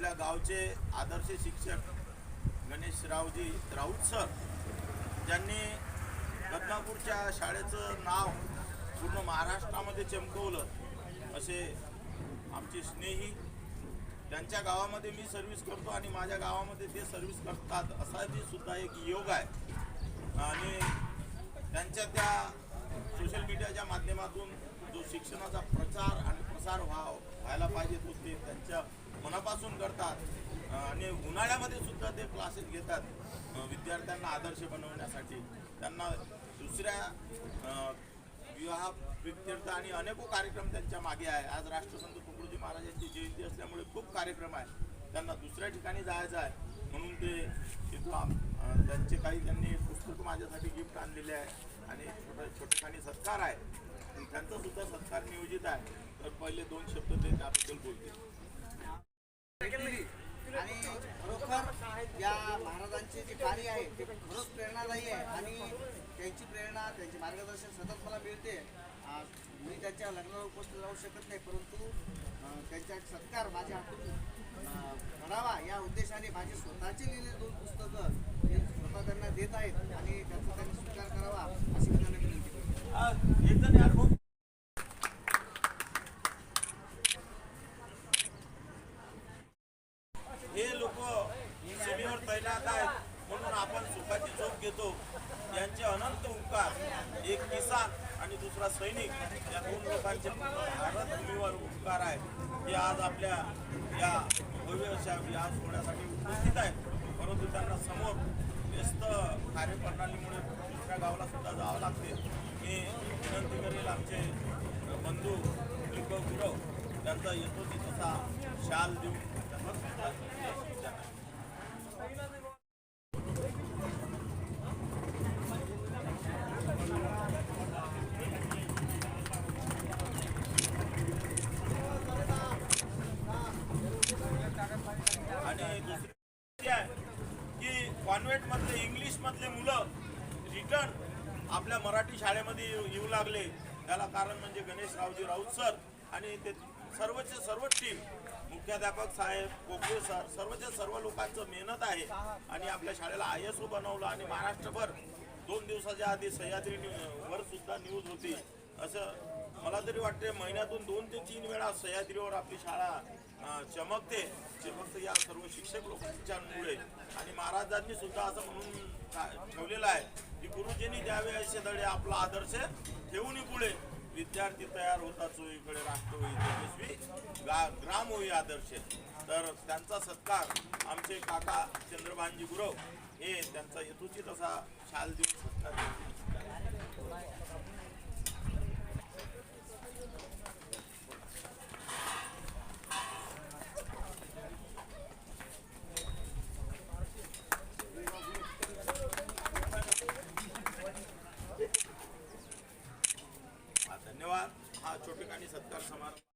आपल्या गावचे आदर्श शिक्षक गणेशरावजी राऊत सर, ज्यांनी बदनापूरच्या शाळेचं नाव पूर्ण महाराष्ट्रामध्ये चमकवलं, असे आमचे स्नेही त्यांच्या गावामध्ये मी सर्व्हिस करतो आणि माझ्या गावामध्ये ते सर्व्हिस करतात, असा बी सुद्धा एक योग आहे. आणि त्यांच्या त्या सोशल मीडियाच्या माध्यमातून जो शिक्षणाचा प्रचार आणि प्रसार व्हायला पाहिजे तो ते त्यांच्या मनापासून करतात. आणि उन्हाळ्यामध्ये सुद्धा ते क्लासेस घेतात विद्यार्थ्यांना आदर्श बनवण्यासाठी. त्यांना दुसऱ्या विवाह प्रीत्यर्थ आणि अनेको कार्यक्रम त्यांच्या मागे आहे. आज राष्ट्रसंत तुकडोजी महाराजांची जयंती असल्यामुळे खूप कार्यक्रम आहे. त्यांना दुसऱ्या ठिकाणी जायचं आहे म्हणून ते तिथं त्यांचे त्यांनी पुस्तकं माझ्यासाठी गिफ्ट आणलेले आहे आणि छोटेखानी सत्कार आहे. त्यांचा सुद्धा सत्कार नियोजित आहे. तर पहिले 2 शब्द ते त्याबद्दल बोलतील. आणि खरोखर या महाराजांचे जे कार्य आहे ते खरंच प्रेरणादायी आहे आणि त्यांची प्रेरणा, त्यांचे मार्गदर्शन सतत मला मिळते. मी त्यांच्या लग्नाला उपस्थित राहू शकत नाही, परंतु त्यांचा सत्कार माझ्या हातून करावा या उद्देशाने माझे स्वतःचे लिहिलेले 2 पुस्तकं हे स्वतः त्यांना देत आहेत आणि त्यांचा त्यांनी स्वीकार करावा अशी मी त्यांना विनंती करतो. हे लोक सीमेवर तैनात आहेत म्हणून आपण सुखाची चोख घेतो. यांचे अनंत उपकार, एक किसान आणि दुसरा सैनिक, या 2 लोकांचे भारत भूमीवर उपकार आहे. हे आज आपल्या या भव्य अशा या सोहळ्यासाठी उपस्थित आहेत. परंतु त्यांना समोर व्यस्त कार्यप्रणालीमुळे दुसऱ्या गावाला सुद्धा जावं लागते. मी विनंती करेल आमचे बंधू गुरव त्यांचा येतो ती तसा शाल देऊन त्यांना सुद्धा आणि दुसरी आहे की कॉन्व्हेंटमधले इंग्लिशमधले मुलं रिटर्न आपल्या मराठी शाळेमध्ये येऊ लागले. त्याला कारण म्हणजे गणेशरावजी राऊत सर आणि ते सर्वचे सर्व टीम, मुख्याध्यापक साहेब, कोकळे सर, सर्वच्या सर्व लोकांचं मेहनत आहे. आणि आपल्या शाळेला ISO बनवलं आणि महाराष्ट्रभर 2 दिवसाच्या आधी सह्याद्रीवर सुद्धा न्यूज होती. असं मला तरी वाटते महिन्यातून 2 ते 3 वेळा सह्याद्रीवर आपली शाळा चमकते. ते फक्त या सर्व शिक्षक लोकांच्यामुळे. आणि महाराजांनी सुद्धा असं म्हणून ठेवलेलं आहे की गुरुजींनी द्यावे असे धडे आपला आदर्श ठेवून पुढे. विद्यार्थी तयार होता चोहीकडे, राष्ट्र होई तेजस्वी, ग्राम होई आदर्श. तर त्यांचा सत्कार आमचे काका चंद्रभानजी गुरव हे त्यांचा यथोचित असा शाल देऊन सत्कार.